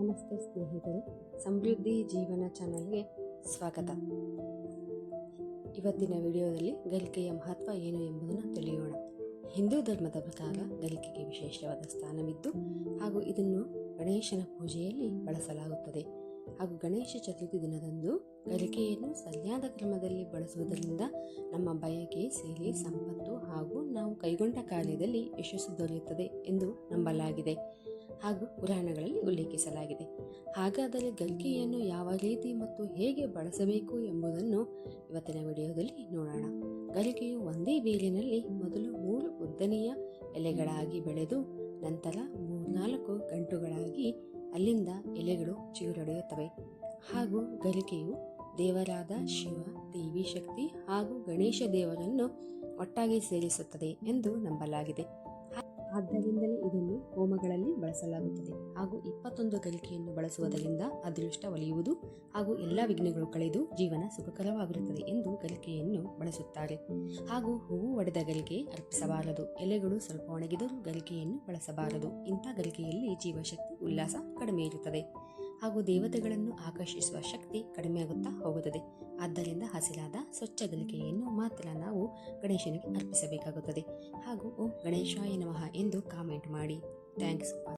ನಮಸ್ತೆ ಸ್ನೇಹಿತರೆ, ಸಮೃದ್ಧಿ ಜೀವನ ಚಾನಲ್ಗೆ ಸ್ವಾಗತ. ಇವತ್ತಿನ ವಿಡಿಯೋದಲ್ಲಿ ಗರಿಕೆಯ ಮಹತ್ವ ಏನು ಎಂಬುದನ್ನು ತಿಳಿಯೋಣ. ಹಿಂದೂ ಧರ್ಮದ ಪ್ರಕಾರ ಗರಿಕೆಗೆ ವಿಶೇಷವಾದ ಸ್ಥಾನವಿದ್ದು ಹಾಗೂ ಇದನ್ನು ಗಣೇಶನ ಪೂಜೆಯಲ್ಲಿ ಬಳಸಲಾಗುತ್ತದೆ. ಹಾಗೂ ಗಣೇಶ ಚತುರ್ಥಿ ದಿನದಂದು ಗರಿಕೆಯನ್ನು ಸರಿಯಾದ ಕ್ರಮದಲ್ಲಿ ಬಳಸುವುದರಿಂದ ನಮ್ಮ ಬಯಕೆ, ಸಿರಿ, ಸಂಪತ್ತು ಹಾಗೂ ನಾವು ಕೈಗೊಂಡ ಕಾರ್ಯದಲ್ಲಿ ಯಶಸ್ಸು ದೊರೆಯುತ್ತದೆ ಎಂದು ನಂಬಲಾಗಿದೆ ಹಾಗೂ ಪುರಾಣಗಳಲ್ಲಿ ಉಲ್ಲೇಖಿಸಲಾಗಿದೆ. ಹಾಗಾದರೆ ಗರಿಕೆಯನ್ನು ಯಾವ ರೀತಿ ಮತ್ತು ಹೇಗೆ ಬಳಸಬೇಕು ಎಂಬುದನ್ನು ಇವತ್ತಿನ ವಿಡಿಯೋದಲ್ಲಿ ನೋಡೋಣ. ಗರಿಕೆಯು ಒಂದೇ ಬೇರಿನಲ್ಲಿ ಮೊದಲು 3 ಉದ್ದನೆಯ ಎಲೆಗಳಾಗಿ ಬೆಳೆದು ನಂತರ 3-4 ಗಂಟುಗಳಾಗಿ ಅಲ್ಲಿಂದ ಎಲೆಗಳು ಚಿಗುರೊಡೆಯುತ್ತವೆ. ಹಾಗೂ ಗರಿಕೆಯು ದೇವರಾದ ಶಿವ, ದೇವಿ ಶಕ್ತಿ ಹಾಗೂ ಗಣೇಶ ದೇವರನ್ನು ಒಟ್ಟಾಗಿ ಸೇರಿಸುತ್ತದೆ ಎಂದು ನಂಬಲಾಗಿದೆ. ಆದ್ದರಿಂದಲೇ ಇದನ್ನು ಹೋಮಗಳಲ್ಲಿ ಬಳಸಲಾಗುತ್ತದೆ. ಹಾಗೂ 21 ಗರಿಕೆಯನ್ನು ಬಳಸುವುದರಿಂದ ಅದೃಷ್ಟ ಒಲಿಯುವುದು ಹಾಗೂ ಎಲ್ಲ ವಿಘ್ನಗಳು ಕಳೆದು ಜೀವನ ಸುಖಕರವಾಗಿರುತ್ತದೆ ಎಂದು ಗರಿಕೆಯನ್ನು ಬಳಸುತ್ತಾರೆ. ಹಾಗೂ ಹೂವು ಒಡೆದ ಗರಿಕೆ ಅರ್ಪಿಸಬಾರದು, ಎಲೆಗಳು ಸ್ವಲ್ಪ ಒಣಗಿದರೂ ಗರಿಕೆಯನ್ನು ಬಳಸಬಾರದು. ಇಂಥ ಗರಿಕೆಯಲ್ಲಿ ಜೀವಶಕ್ತಿ, ಉಲ್ಲಾಸ ಕಡಿಮೆ ಇರುತ್ತದೆ ಹಾಗೂ ದೇವತೆಗಳನ್ನು ಆಕರ್ಷಿಸುವ ಶಕ್ತಿ ಕಡಿಮೆಯಾಗುತ್ತಾ ಹೋಗುತ್ತದೆ. ಆದ್ದರಿಂದ ಹಸಿರಾದ ಸ್ವಚ್ಛ ಗರಿಕೆಯನ್ನು ಮಾತ್ರ ನಾವು ಗಣೇಶನಿಗೆ ಅರ್ಪಿಸಬೇಕಾಗುತ್ತದೆ. ಹಾಗೂ ಓಂ ಗಣೇಶಾಯ ನಮಃ ಎಂದು ಕಾಮೆಂಟ್ ಮಾಡಿ. ಥ್ಯಾಂಕ್ಸ್.